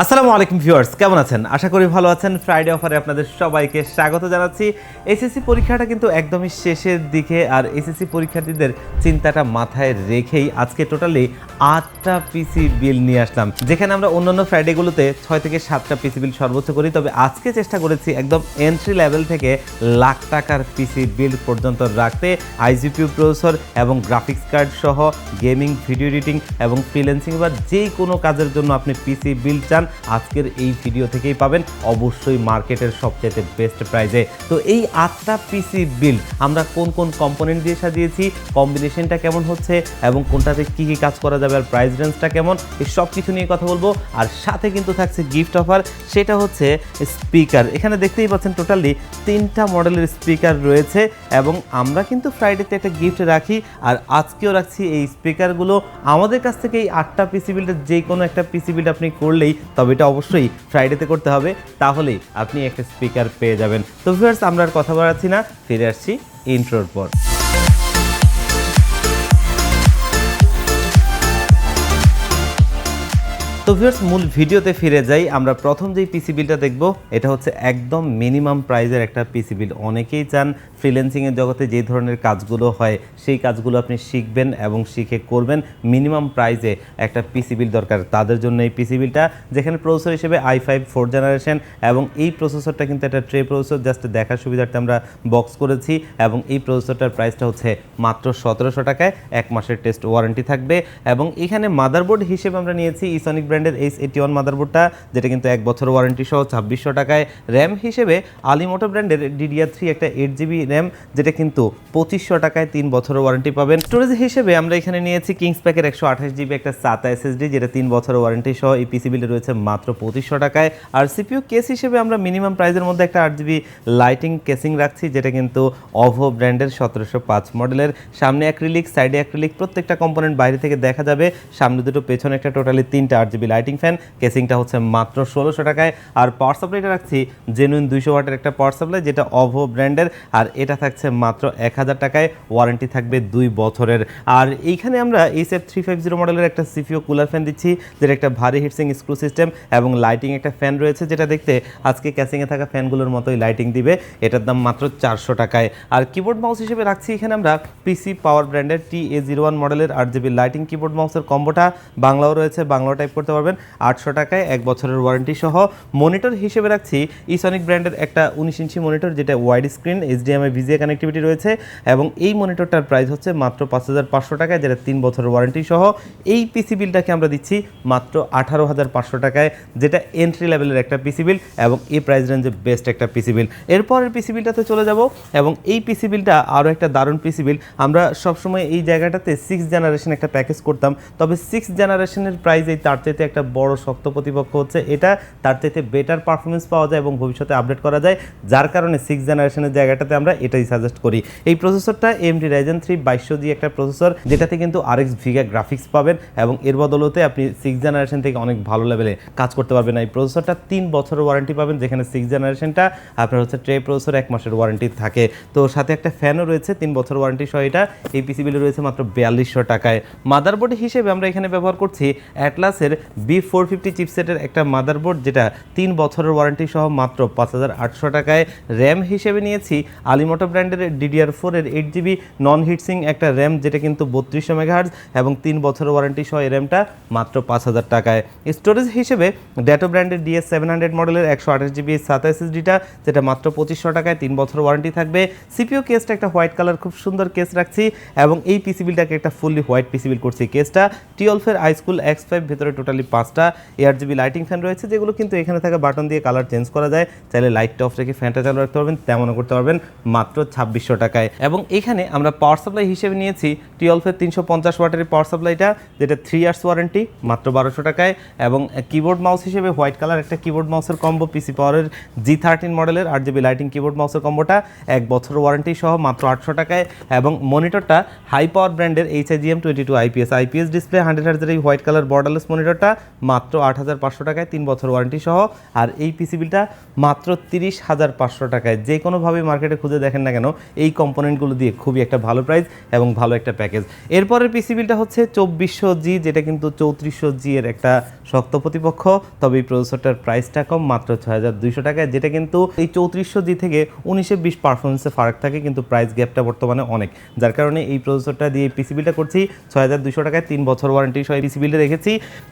আসসালামু আলাইকুম ভিউয়ার্স, কেমন আছেন? আশা করি ভালো আছেন। ফ্রাইডে অফারে আপনাদের সবাইকে স্বাগত জানাচ্ছি। এসএসসি পরীক্ষাটা কিন্তু একদমই শেষের দিকে, আর এসএসসি পরীক্ষার্থীদের চিন্তাটা মাথায় রেখেই আজকে টোটালি 8টা পিসি বিল নিয়ে আসলাম, যেখানে আমরা অন্যান্য ফ্রাইডেগুলোতে 6 থেকে 7টা পিসি বিল সর্বোচ্চ করি, তবে আজকে চেষ্টা করেছি একদম এন্ট্রি লেভেল থেকে লাখ টাকার পিসি বিল পর্যন্ত রাখতে। আইজিপিইউ প্রসেসর এবং গ্রাফিক্স কার্ড সহ গেমিং, ভিডিও এডিটিং এবং ফ্রিল্যান্সিং বা যে কোনো কাজের জন্য আপনি পিসি বিল চান, আজকের এই ভিডিও থেকেই পাবেন, অবশ্যই মার্কেটের সবচেয়ে বেস্ট প্রাইজে। তো এই 8টা পিসি বিল আমরা কোন কোন কম্পোনেন্ট দিয়ে সাজিয়েছি, কম্বিনেশনটা কেমন হচ্ছে এবং কোনটাতে কী কী কাজ করা যাবে আর প্রাইস রেঞ্জটা কেমন, এই সব কিছু নিয়ে কথা বলবো। আর সাথে কিন্তু থাকছে গিফট অফার, সেটা হচ্ছে স্পিকার। এখানে দেখতেই পাচ্ছেন টোটালি 3টা মডেলের স্পিকার রয়েছে এবং আমরা কিন্তু ফ্রাইডেতে একটা গিফট রাখি, আর আজকেও রাখছি এই স্পিকারগুলো। আমাদের কাছ থেকে এই 8টা পিসি বিলটা যে কোনো একটা পিসি বিল আপনি করলেই, তবে এটা অবশ্যই ফ্রাইডেতে করতে হবে, তাহলেই আপনি একটা স্পিকার পেয়ে যাবেন। তো ভিউয়ার্স, আমরা আর কথা বাড়াচ্ছি না, ফিরে আসছি ইন্ট্রোর পর। তো ভিউয়ার্স, মূল ভিডিওতে ফিরে যাই। আমরা প্রথম যেই পিসি বিলটা দেখব, এটা হচ্ছে একদম মিনিমাম প্রাইজের একটা পিসি বিল। অনেকেই চান ফ্রিল্যান্সিংয়ের জগতে যে ধরনের কাজগুলো হয় সেই কাজগুলো আপনি শিখবেন এবং শিখে করবেন, মিনিমাম প্রাইজে একটা পিসি বিল দরকার, তাদের জন্য এই পিসি বিলটা। যেখানে প্রসেসর হিসেবে i5 4th জেনারেশন এবং এই প্রসেসরটা কিন্তু একটা ট্রে প্রসেসর, জাস্ট দেখার সুবিধার্থে আমরা বক্স করেছি। এবং এই প্রসেসরটার প্রাইসটা হচ্ছে মাত্র 1700 টাকায়, 1 মাসের টেস্ট ওয়ারেন্টি থাকবে। এবং এখানে মাদারবোর্ড হিসেবে আমরা নিয়েছি ইসনিক ব্র্যান্ডের H81 মাদারবোর্ডটা, যেটা কিন্তু 1 বছর ওয়ারেন্টি সহ 2600 টাকায়। র্যাম হিসেবে আলিমোটো ব্র্যান্ডের DDR3 একটা 8GB র্যাম, যেটা কিন্তু 2500 টাকায় 3 বছরের ওয়ারেন্টি পাবেন। স্টোরেজ হিসেবে আমরা এখানে নিয়েছি কিংস প্যাকের 128GB একটা SATA SSD, যেটা 3 বছরের ওয়ারেন্টি সহ এই পিসি বিলে রয়েছে মাত্র 2500 টাকায়। আর সিপিইউ কেস হিসেবে আমরা মিনিমাম প্রাইজের মধ্যে একটা 8GB লাইটিং কেসিং রাখছি, যেটা কিন্তু OVO ব্র্যান্ডের 1705 মডেলের। সামনে অ্যাক্রিলিক, সাইডে অ্যাক্রিলিক, প্রত্যেকটা কম্পোনেন্ট বাইরে থেকে দেখা যাবে। সামনে দুটো, পেছনে একটা, টোটালি 3টা 8GB লাইটিং ফ্যান। কেসিংটা হচ্ছে মাত্র 1600 টাকায়। আর পাওয়ার সাপ্লাইটা রাখছি জেনুইন 200 ওয়াটের একটা পাওয়ার সাপ্লাই, যেটা OVO ব্র্যান্ডের, আর এটা থাকছে মাত্র 1000 টাকায়। ওয়ারেন্টি থাকবে 2 বছরের। আর এইখানে আমরা SF350 মডেলের একটা সিপিইউ কুলার ফ্যান দিচ্ছি, যেটা একটা ভারী হিটসিং স্ক্রু সিস্টেম এবং লাইটিং একটা ফ্যান রয়েছে, যেটা দেখতে আজকে ক্যাসিংয়ে থাকা ফ্যানগুলোর মতোই লাইটিং দিবে। এটার দাম মাত্র 400 টাকায়। আর কিবোর্ড মাউস হিসেবে রাখছি এখানে আমরা পিসি পাওয়ার ব্র্যান্ডের TA01 মডেলের 8GB লাইটিং কিবোর্ড মাউসের কম্বোটা, বাংলাও রয়েছে, বাংলাও টাইপ করতে পারবেন, 800 টাকায়, 1 বছরের ওয়ারেন্টি সহ। মনিটর হিসেবে রাখছি ইসনিক ব্র্যান্ডের একটা 19 ইঞ্চি মনিটর, যেটা wide screen, HDMI VGA connectivity রয়েছে এবং এই মনিটরটার প্রাইস হচ্ছে মাত্র 5500 টাকায়, যেটা 3 বছরের ওয়ারেন্টি সহ। এই পিসি বিলটাকে আমরা দিচ্ছি মাত্র 18500 টাকায়, যেটা এন্ট্রি লেভেলের একটা পিসি বিল এবং এই প্রাইস রেঞ্জে বেস্ট একটা পিসি বিল। এরপরের পিসি বিলটাতে চলে যাব এবং এই পিসি বিলটা আরও একটা দারুণ পিসি বিল। আমরা সবসময় এই জায়গাটাতে 6th জেনারেশন একটা প্যাকেজ করতাম, তবে 6th জেনারেশনের প্রাইসেই তার চাইতে একটা বড় শক্ত প্রতিপক্ষ হচ্ছে এটা, তার চাইতে বেটার পারফরমেন্স পাওয়া যায় এবং ভবিষ্যতে আপডেট করা যায়, যার কারণে 6th জেনারেশনের জায়গাটাতে আমরা এটাই সাজেস্ট করি। এই প্রসেসরটা AMD Ryzen 3 2200G একটা প্রসেসর, যেটাতে কিন্তু RX Vega গ্রাফিক্স পাবেন এবং এর বদলতে আপনি 6th জেনারেশন থেকে অনেক ভালো লেভেলে কাজ করতে পারবেন। এই প্রসেসরটা 3 বছরের ওয়ারেন্টি পাবেন, যেখানে 6th জেনারেশনটা আপনার হচ্ছে ট্রে প্রসেসর 1 মাসের ওয়ারেন্টি থাকে। তো সাথে একটা ফ্যানও রয়েছে 3 বছর ওয়ারেন্টি সহ। এটা এই পিসি বিলে রয়েছে মাত্র 4200 টাকায়। মাদারবোর্ড হিসেবে আমরা এখানে ব্যবহার করছি অ্যাটলাসের B450 চিপসেটের একটা মাদারবোর্ড, যেটা 3 বছরের ওয়ারেন্টি সহ মাত্র 5800 টাকায়। র্যাম হিসেবে নিয়েছি আলিমোটো ব্র্যান্ডের DDR4 এর 8GB নন হিটসিং একটা র্যাম, যেটা কিন্তু 3200 মেগাহার্জ এবং 3 বছরের ওয়ারেন্টি সহ এই র্যামটা মাত্র 5000 টাকায়। স্টোরেজ হিসেবে ড্যাটো ব্র্যান্ডের DS700 মডেলের 128GB SATA SSDটা, যেটা মাত্র 2500 টাকায়, 3 বছর ওয়ারেন্টি থাকবে। সিপিইউ কেসটা একটা হোয়াইট কালার, খুব সুন্দর কেস রাখছি এবং এই পিসি বিলটাকে একটা ফুললি হোয়াইট পিসি বিল করছি। কেসটা টিওলফের আইস্কুল X5, ভেতরে টোটালি 5টা 8GB লাইটিং ফ্যান রয়েছে, যেগুলো কিন্তু এখানে থাকা বাটন দিয়ে কালার চেঞ্জ করা যায়। চাইলে লাইটটা অফ রেখে ফ্যানটা চালু রাখতে পারবেন, তেমনও করতে পারবেন, মাত্র 2600 টাকায়। এবং এখানে আমরা পাওয়ার সাপ্লাই হিসেবে নিয়েছি টিওলফের 350 ওয়াটের পাওয়ার সাপ্লাইটা, যেটা 3 ইয়ার্স ওয়ারেন্টি, মাত্র 1200 টাকায়। এবং কিবোর্ড মাউস হিসেবে হোয়াইট কালার একটা কিবোর্ড মাউসের কম্বো, পিসি পাওয়ারের G13 মডেলের 8GB লাইটিং কিবোর্ড মাউসের কম্বোটা, 1 বছর ওয়ারেন্টি সহ, মাত্র 800 টাকায়। এবং মনিটরটা হাই পাওয়ার ব্র্যান্ডের HIGM 22 IPS ডিসপ্লে 100 Hz এই হোয়াইট কালার বর্ডারলেস মনিটরটা, প্রসেসরটা মাত্র 8,500 টাকায় 3 বছর ওয়ারেন্টি সহ। আর এই পিসি বিলটা মাত্র 30,500 টাকায়। যে কোনোভাবে মার্কেটে খুঁজে দেখেন না কেন এই কম্পোনেন্টগুলো দিয়ে খুবই একটা ভালো প্রাইস এবং ভালো একটা প্যাকেজ। এরপরের পিসি বিলটা হচ্ছে 2400G, যেটা কিন্তু 3400G এর একটা শক্ত প্রতিপক্ষ, তবে এই প্রসেসরটার প্রাইসটা কম, মাত্র 6,200 টাকায়, যেটা কিন্তু এই 3400G থেকে 1920 পারফরমেন্সে ফারাক থাকে, কিন্তু প্রাইস গ্যাপটা বর্তমানে অনেক, যার কারণে এই প্রসেসরটা দিয়ে পিসি বিলটা করছি 6,200 টাকায়, 3 বছর ওয়ারেন্টি সহ পিসি বিলটা রেখেছি।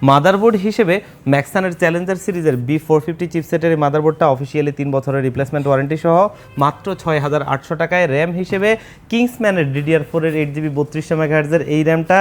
মাদারবোর্ড হিসেবে ম্যাক্সানের চ্যালেঞ্জার সিরিজের B450 চিপসেটের এই মাদারবোর্ডটা অফিসিয়ালি 3 বছরের রিপ্লেসমেন্ট ওয়ারেন্টি সহ মাত্র 6,800 টাকায়। র্যাম হিসেবে কিংসম্যানের DDR4 এর 8GB 3200 মেগাহার্টজের এই র্যামটা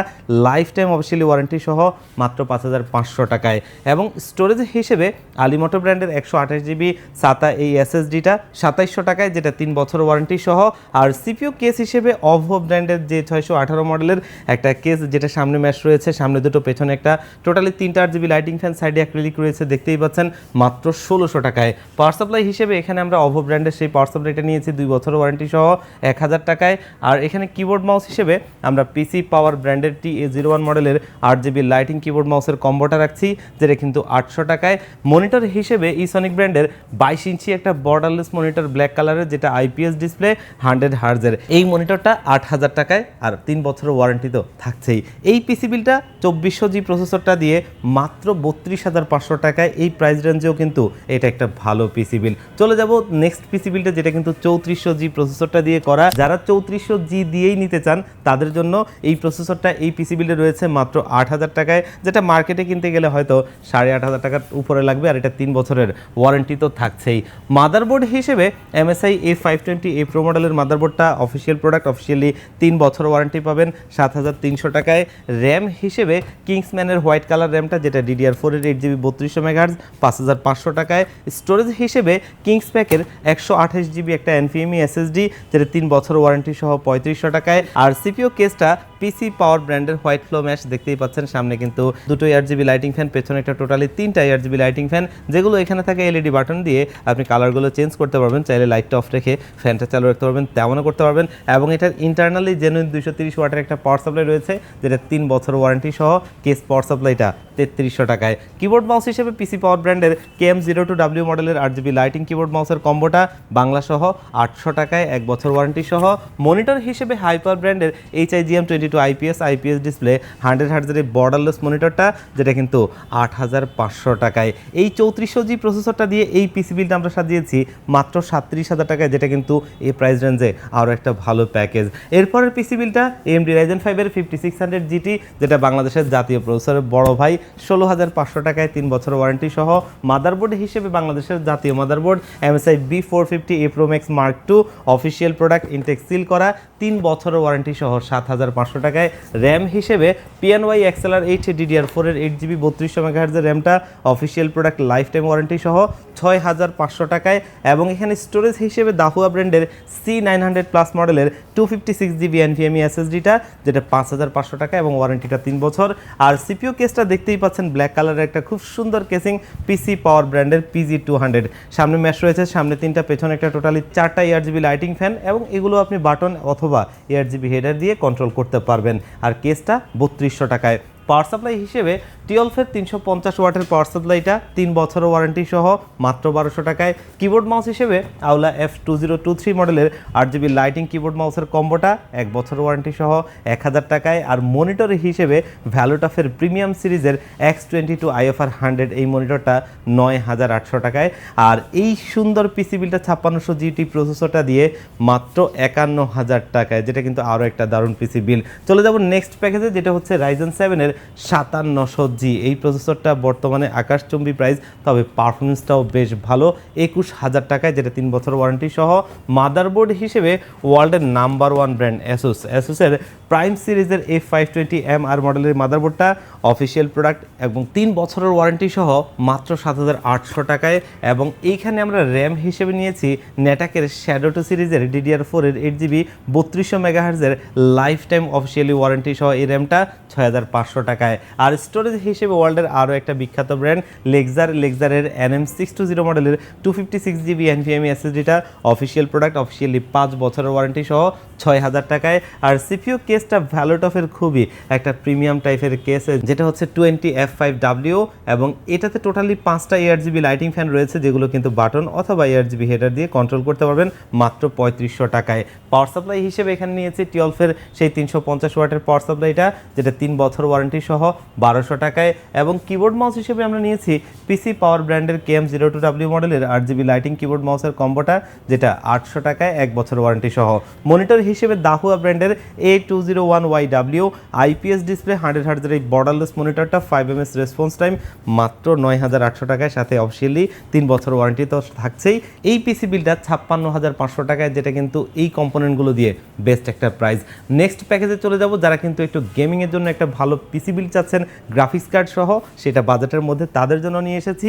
লাইফ টাইম অফিসিয়ালি ওয়ারেন্টি সহ মাত্র 5,500 টাকায়। এবং স্টোরেজ হিসেবে আলিমোটো ব্র্যান্ডের 128GB SATA এই SSDটা 2700 টাকায়, যেটা 3 বছর ওয়ারেন্টি সহ। আর সিপিইউ কেস হিসেবে অভো ব্র্যান্ডের যে 618 মডেলের একটা কেস, যেটা সামনে ম্যাশ রয়েছে, সামনে দুটো পেছনে একটা, টোটালি 3টা 8GB লাইটিং ফ্যান, সাইডে অ্যাক্রিলিক রয়েছে, দেখতেই পাচ্ছেন, মাত্র 1600 টাকায়। পাওয়ার সাপ্লাই হিসেবে এখানে আমরা অভো ব্র্যান্ডের সেই পাওয়ার সাপ্লাইটা নিয়েছি 2 বছর ওয়ারেন্টি সহ 1000 টাকায়। আর এখানে কিবোর্ড মাউস হিসেবে আমরা পিসি পাওয়ার ব্র্যান্ডের TA01 মডেলের 8GB লাইটিং কিবোর্ড মাউসের কম্বোটা রাখছি, যেটা কিন্তু 800 টাকায়। মনিটর হিসেবে ইসনিক ব্র্যান্ডের 22 ইঞ্চি একটা বর্ডারলেস মনিটর ব্ল্যাক কালারের, যেটা IPS ডিসপ্লে 100 হার্জের, এই মনিটরটা 8000 টাকায়, আর 3 বছরের ওয়ারেন্টি তো থাকছেই। এই পিসি বিলটা 2400G প্রসেসরটা দিয়ে মাত্র 32,500 টাকায়, এই প্রাইস রেঞ্জেও কিন্তু এটা একটা ভালো পিসি বিল। চলে যাব নেক্সট পিসি বিলটা, যেটা কিন্তু 3400G প্রসেসরটা দিয়ে করা। যারা 3400G দিয়েই নিতে চান তাদের জন্য এই প্রসেসরটা এই পিসি বিলে রয়েছে মাত্র 8000 টাকায়, যেটা মার্কেটে কিনতে গেলে হয়তো 8,500 টাকার উপরে লাগবে, আর এটা 3 বছরের ওয়ারেন্টি তো থাকছেই। মাদারবোর্ড হিসেবে MSI A520A Pro মডেলের মাদারবোর্ডটা অফিসিয়াল প্রোডাক্ট, অফিসিয়ালি 3 বছর ওয়ারেন্টি পাবেন 7,300 টাকায়। র্যাম হিসেবে কিংসম্যানের হোয়াইট কালার র্যামটা, যেটা DDR4 এর 8GB 3200 মেগাহার্টজ, 5,500 টাকায়। স্টোরেজ হিসেবে কিংস প্যাকের 128GB একটা NVMe SSD, যেটা 3 বছর ওয়ারেন্টি সহ 3500 টাকায়। আর সিপিইউ কেসটা পিসি পাওয়ার ব্র্যান্ডের হোয়াইট ফ্লো ম্যাশ, দেখতেই পাচ্ছেন, সামনে কিন্তু দুটো 8GB লাইটিং ফ্যান, পেছনে একটা, টোটালি 3টা 8GB লাইটিং ফ্যান, যেগুলো এখানে থাকে LED বাটন দিয়ে আপনি কালারগুলো চেঞ্জ করতে পারবেন, চাইলে লাইটটা অফ রেখে ফ্যানটা চালু রাখতে পারবেন, তেমনও করতে পারবেন। এবং এটার ইন্টারনালি জেনুইন 230 ওয়াটের একটা পাওয়ার সাপ্লাই রয়েছে, যেটা 3 বছর ওয়ারেন্টি সহ। কেস পাওয়ার সাপ্লাইটা 3300 টাকায়। কিবোর্ড মাউস হিসেবে পিসি পাওয়ার ব্র্যান্ডের KM02W মডেলের 8GB লাইটিং কিবোর্ড মাউসের কম্বোটা বাংলা সহ 800 টাকায়, 1 বছর ওয়ারেন্টি সহ। মনিটর হিসেবে হাইপার ব্র্যান্ডের HIGM22 IPS ডিসপ্লে 100 হার্জের বর্ডারলেস মনিটরটা, যেটা কিন্তু 8,500 টাকায়। এই 3400G প্রসেসরটা দিয়ে এই পিসি বিলটা আমরা সাজিয়েছি মাত্র 37,000 টাকায়, যেটা কিন্তু এই প্রাইস রেঞ্জে আরও একটা ভালো প্যাকেজ। এরপরের পিসি বিলটা AMD Ryzen 5 এর 5600 GT, যেটা বাংলাদেশের জাতীয় প্রসেসরের বড় ভাই, 16,500 টাকায়, 3 বছর ওয়ারেন্টি সহ। মাদারবোর্ড হিসেবে বাংলাদেশের জাতীয় motherboard MSI B450A Pro Max Mark II, official product, intact seal করা, 3 বছরের ওয়ারেন্টি সহ 7,500 টাকায়। র্যাম হিসেবে PNY XLR8 DDR4 এর 8GB 3200 মেগাহার্জের র্যামটা, official product, life time warranty সহ 6,500 টাকায়। এবং এখানে স্টোরেজ হিসেবে দাহুয়া ব্র্যান্ডের C900 প্লাস মডেলের 256GB NVMe SSDটা, যেটা 5,500 টাকা এবং ওয়ারেন্টিটা 3 বছর। আর সিপিইউ কেসটা দেখতেই পাচ্ছেন, ব্ল্যাক কালারের একটা খুব সুন্দর কেসিং, পিসি পাওয়ার ব্র্যান্ডের PG200, সামনে ম্যাশ রয়েছে, সামনে 3টা, পেছনে একটা, টোটালি 4টা 8GB লাইটিং ফ্যান, এবং এগুলো আপনি বাটন অথবা 8GB হেডার দিয়ে কন্ট্রোল করতে পারবেন। আর কেসটা 3200 টাকায়। পাওয়ার সাপ্লাই হিসেবে টিওলফের 350 ওয়াটের পাওয়ার সাপ্লাইটা, 3 বছরের ওয়ারেন্টি সহ মাত্র 1200 টাকায়। কিবোর্ড মাউস হিসেবে আওলা F2023 মডেলের 8GB লাইটিং কিবোর্ড মাউসের কম্বোটা, 1 বছরের ওয়ারেন্টি সহ 1000 টাকায়। আর মনিটর হিসেবে ভ্যালুটাফের প্রিমিয়াম সিরিজের X22 IFR 100, এই মনিটরটা 9,800 টাকায়। আর এই সুন্দর পিসি বিলটা 5600 GT প্রসেসরটা দিয়ে মাত্র 51,000 টাকায়, যেটা কিন্তু আরও একটা দারুণ পিসি বিল। চলে যাব নেক্সট প্যাকেজে, যেটা হচ্ছে Ryzen 7 এর 5700G। এই প্রসেসরটা বর্তমানে আকাশচুম্বী প্রাইস, তবে পারফরমেন্সটাও বেশ ভালো, 21,000 টাকায়, যেটা 3 বছর ওয়ারেন্টি সহ। মাদারবোর্ড হিসেবে ওয়ার্ল্ডের নাম্বার 1 ব্র্যান্ড অ্যাসুসের প্রাইম সিরিজের A520MR মডেলের মাদারবোর্ডটা, অফিসিয়াল প্রোডাক্ট এবং 3 বছরের ওয়ারেন্টি সহ মাত্র 7,800 টাকায়। এবং এইখানে আমরা র্যাম হিসেবে নিয়েছি নেটাকের শ্যাডো 2 সিরিজের DDR4 এর 8GB 3200 মেগাহার্জের লাইফ টাইম অফিসিয়ালি ওয়ারেন্টি সহ এই র্যামটা 6,500 টাকায়। আর স্টোরেজ হিসেবে ওয়ার্ল্ডের আরও একটা বিখ্যাত ব্র্যান্ড লেক্সারের NM620 মডেলের 256GB NVMe SSDটা, অফিসিয়াল প্রোডাক্ট, অফিসিয়ালি 5 বছরের ওয়ারেন্টি সহ 6,000 টাকায়। আর সিপিইউ কেসটা ভ্যালুটফের খুবই একটা প্রিমিয়াম টাইপের কেস, যেটা হচ্ছে 20F5W এবং এটাতে টোটালি 5টা ARGB লাইটিং ফ্যান রয়েছে, যেগুলো কিন্তু বাটন অথবা ARGB হেডার দিয়ে কন্ট্রোল করতে পারবেন মাত্র 3500 টাকায়। পাওয়ার সাপ্লাই হিসেবে এখানে নিয়েছি টিওলফের সেই 350 ওয়াটের পাওয়ার সাপ্লাইটা, যেটা 3 বছর ওয়ারেন্টি সহ 1200 টাকায়। এবং কিবোর্ড মাউস হিসেবে আমরা নিয়েছি পিসি পাওয়ার ব্র্যান্ডের KM02W মডেলের RGB লাইটিং কিবোর্ড মাউসের কম্বোটা, যেটা 800 টাকায় 1 বছর ওয়ারেন্টি সহ। মনিটর হিসেবে দাহুয়া ব্র্যান্ডের A201YW IPS ডিসপ্লে 100 হার্টজের এই বর্ডারলেস মনিটরটা 5ms রেসপন্স টাইম মাত্র 9800 টাকায়, সাথে অফিসিয়ালি 3 বছর ওয়ারেন্টি তো থাকছেই। এই পিসি বিলটা 56500 টাকায়, যেটা কিন্তু এই কম্পোনেন্টগুলো দিয়ে বেস্ট একটা প্রাইস। নেক্সট প্যাকেজে চলে যাব, যারা কিন্তু একটু গেমিংয়ের জন্য একটা ভালো পিসি বিল চাচ্ছেন গ্রাফিক্স কার্ড সহ, সেটা বাজেটের মধ্যে, তাদের জন্য নিয়ে এসেছি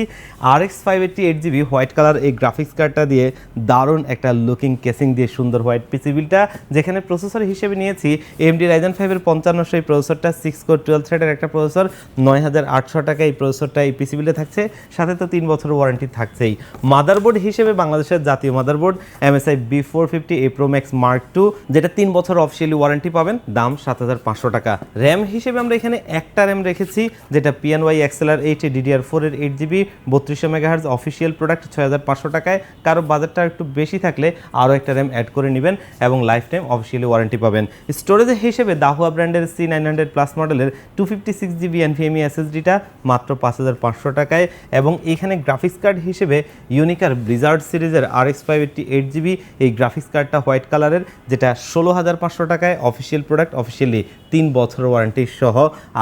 RX 580 8GB হোয়াইট কালার এই গ্রাফিক্স কার্ডটা দিয়ে দারুণ একটা লুকিং কেসিং দিয়ে সুন্দর হোয়াইট পিসি বিলটা, যেখানে প্রসেসর হিসেবে নিয়েছি AMD Ryzen 5 এর 5500 এই প্রসেসরটা 6 কোর 12 থ্রেডের একটা প্রসেসর, 9800 টাকা এই প্রসেসরটা এই পিসি বিলে থাকছে, সাথে তো 3 বছর ওয়ারেন্টি থাকছেই। মাদারবোর্ড হিসেবে বাংলাদেশের জাতীয় motherboard MSI B450A Pro Max Mark II, যেটা 3 বছর অফিসিয়ালি ওয়ারেন্টি পাবেন, দাম 7500 টাকা। র্যাম হিসেবে আমরা এখানে একটা র্যাম রেখেছি, যেটা PNY XLR 8 DDR4 এর 8GB 3200 MHz অফিসিয়াল প্রোডাক্ট 6500 টাকায়। কারো বাজেটটা একটু বেশি থাকলে আরও একটা র্যাম অ্যাড করে নেবেন এবং লাইফ টাইম অফিসিয়ালি ওয়ারেন্টি পাবেন। স্টোরেজ হিসেবে দাহুয়া ব্র্যান্ডের C900 প্লাস মডেলের 256GB NVMe SSDটা মাত্র 5500 টাকায়। এবং এখানে গ্রাফিক্স কার্ড হিসেবে ইউনিকার ব্লিজার্ড সিরিজের RX 580 8GB এই গ্রাফিক্স কার্ডটা হোয়াইট কালারের, যেটা 16500 টাকায় অফিসিয়াল প্রোডাক্ট, অফিসিয়ালি 3 বছর ওয়ারেন্টি সহ।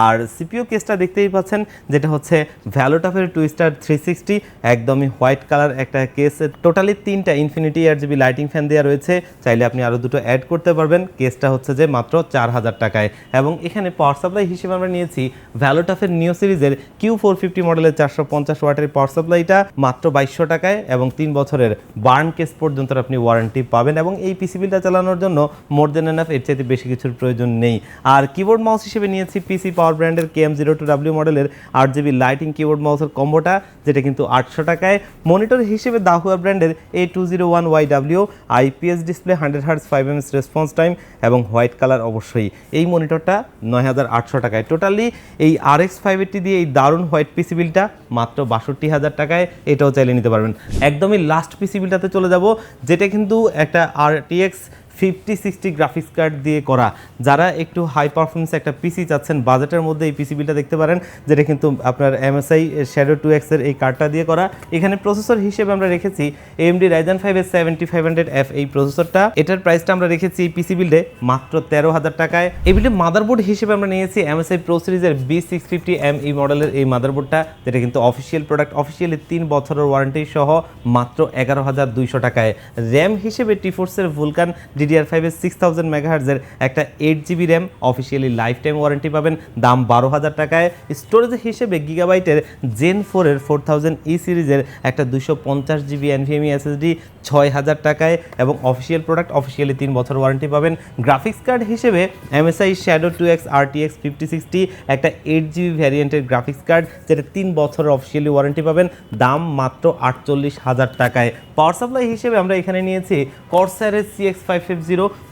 আর সিপিইউ কেসটা দেখতেই পাচ্ছেন, যেটা হচ্ছে ভ্যালোটফের টুইস্টার 360, একদমই হোয়াইট কালার একটা কেস। টোটালি 3টা ইনফিনিটি RGB লাইটিং ফ্যান দেওয়া রয়েছে, চাইলে আপনি আরও দুটো অ্যাড করতে পারবেন। কেসটা হচ্ছে যে মাত্র 4000 টাকায়। এবং এখানে পাওয়ার সাপ্লাই হিসেবে আমরা নিয়েছি ভ্যালোটফের নিউ সিরিজের Q450 মডেলের 450 ওয়াটের পাওয়ার সাপ্লাইটা মাত্র 2200 টাকায়, এবং 3 বছরের বার্ন কেস পর্যন্ত আপনি ওয়ারেন্টি পাবেন। এবং এই পিসি বিলটা চালানোর জন্য মোর দেন এনাফ, এর চাইতে বেশি কিছুর প্রয়োজন নেই। আর কিবোর্ড মাউস হিসেবে নিয়েছি পিসি পাওয়ার ব্র্যান্ডের KM02W মডেলের RGB লাইটিং কিবোর্ড মাউসের কম্বোটা, যেটা কিন্তু 800 টাকায়। মনিটর হিসেবে দাহুয়া ব্র্যান্ডের A201YW IPS display 100 hertz 5ms response time এবং হোয়াইট কালার অবশ্যই। এই মনিটরটা 9800 টাকায়। টোটালি এই RX 580 দিয়ে এই দারুণ হোয়াইট পিসি বিলটা মাত্র 62000 টাকায়, এটাও চাইলে নিতে পারবেন। একদমই লাস্ট পিসি বিলটাতে চলে যাব, যেটা কিন্তু একটা RTX 5060 গ্রাফিক্স কার্ড দিয়ে করা। যারা একটু হাই পারফরমেন্স একটা পিসি চাচ্ছেন বাজেটের মধ্যে, এই পিসি বিলটা দেখতে পারেন, যেটা কিন্তু আপনার MSI Shadow 2X এর এই কার্ডটা দিয়ে করা। এখানে প্রসেসর হিসেবে আমরা রেখেছি AMD Ryzen 5 এর 7500F এই প্রসেসরটা, এটার প্রাইসটা আমরা রেখেছি এই পিসি বিল্ডে মাত্র 13000 টাকায়। এই বিল্ডে মাদারবোর্ড হিসেবে আমরা নিয়েছি MSI Pro সিরিজের B650M এই মডেলের এই মাদারবোর্ডটা, যেটা কিন্তু অফিসিয়াল প্রোডাক্ট, অফিসিয়ালি 3 বছরের ওয়ারেন্টি সহ মাত্র 11200 টাকায়। র্যাম হিসেবে টিফোর্সের ভুলকান DDR5 এর 6000 MHz এর একটা 8GB RAM, officially life time warranty পাবেন, দাম 12000 টাকায়। স্টোরেজ হিসেবে গিগাবাইটের Gen 4 এর 4000E সিরিজের একটা 250GB NVMe SSD 6000 টাকায় এবং অফিসিয়াল প্রোডাক্ট, অফিসিয়ালি 3 বছর ওয়ারেন্টি পাবেন। গ্রাফিক্স কার্ড হিসেবে MSI Shadow 2X RTX 5060 একটা 8GB ভ্যারিয়েন্টের গ্রাফিক্স কার্ড, যেটা 3 বছরের অফিসিয়ালি ওয়ারেন্টি পাবেন, দাম মাত্র 48000 টাকায়। পাওয়ার সাপ্লাই হিসেবে আমরা এখানে নিয়েছি Corsair CX550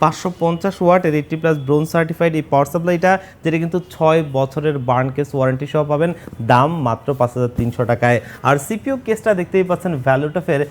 550 ওয়াটের 80+ ব্রোঞ্জ সার্টিফাইড এই পাওয়ার সাপ্লাইটা, যেটা কিন্তু 6 বছরের বার্ন কেস ওয়ারেন্টি সহ পাবেন, দাম মাত্র 5300 টাকায়। আর সিপিইউ কেসটা দেখতেই পাচ্ছেন ভ্যালোটফের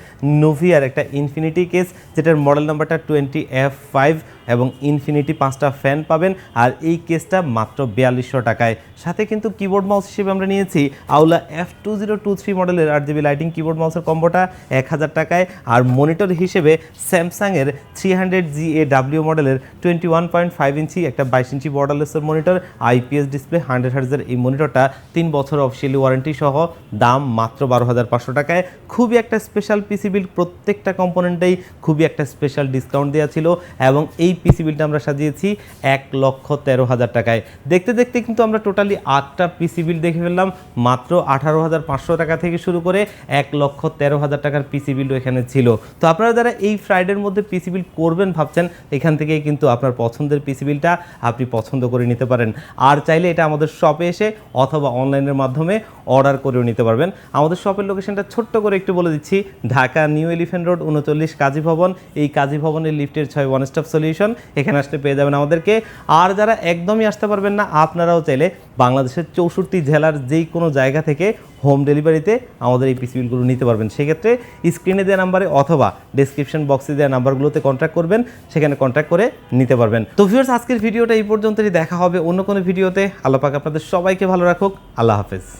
নোভিয়ার একটা ইনফিনিটি কেস, যেটার মডেল নাম্বারটা 20F5 এবং ইনফিনিটি 5টা ফ্যান পাবেন। আর এই কেসটা মাত্র 4200 টাকায়। সাথে কিন্তু কিবোর্ড মাউস হিসেবে আমরা নিয়েছি আউলা F2023 মডেলের RGB লাইটিং কিবোর্ড মাউসের কম্বোটা 1000 টাকায়। আর মনিটর হিসেবে স্যামসাংয়ের 300GAW মডেলের 21.5 ইঞ্চি একটা 22 ইঞ্চি বর্ডারলেসের মনিটর, IPS ডিসপ্লে 100 হার্টজের এই মনিটরটা 3 বছর অফিসিয়ালি ওয়ারেন্টি সহ, দাম মাত্র 12500 টাকায়। খুবই একটা স্পেশাল পিসি বিল, প্রত্যেকটা কম্পোনেন্টেই খুবই একটা স্পেশাল ডিসকাউন্ট দেওয়া ছিল এবং এই পিসি বিলটা আমরা সাজিয়েছি 1,13,000 টাকায়। দেখতে দেখতে কিন্তু আমরা টোটালি 8টা পিসি বিল দেখে ফেললাম, মাত্র 18,500 টাকা থেকে শুরু করে 1,13,000 টাকার পিসি বিলও এখানে ছিল। তো আপনারা যারা এই ফ্রাইডের মধ্যে পিসি বিল করবেন ভাবছেন, এখান থেকেই কিন্তু আপনার পছন্দের পিসি বিলটা আপনি পছন্দ করে নিতে পারেন। আর চাইলে এটা আমাদের শপে এসে অথবা অনলাইনের মাধ্যমে অর্ডার করেও নিতে পারবেন। আমাদের শপের লোকেশনটা ছোট্ট করে একটু বলে দিচ্ছি, ঢাকা নিউ এলিফ্যান্ট রোড 39 কাজী ভবন। এই কাজী ভবনের লিফটের 6 ওয়ান স্টপ সলিউশন। আসবেন, এখানে আসলে পেয়ে যাবেন আমাদেরকে। আর যারা একদমই আসতে পারবেন না, আপনারাও চাইলে বাংলাদেশের 64 জেলার যেই কোনো জায়গা থেকে হোম ডেলিভারিতে আমাদের এই পিসিবিলগুলো নিতে পারবেন। সেক্ষেত্রে স্ক্রিনে দেওয়া নাম্বারে অথবা ডেসক্রিপশন বক্সে দেওয়া নাম্বারগুলোতে কন্ট্যাক্ট করবেন, সেখানে কন্ট্যাক্ট করে নিতে পারবেন। তো ভিউয়ার্স, আজকের ভিডিওটা এই পর্যন্তই। দেখা হবে অন্য কোনো ভিডিওতে। আল্লাহ পাক আপনাদের সবাইকে ভালো রাখুক। আল্লাহ হাফেজ।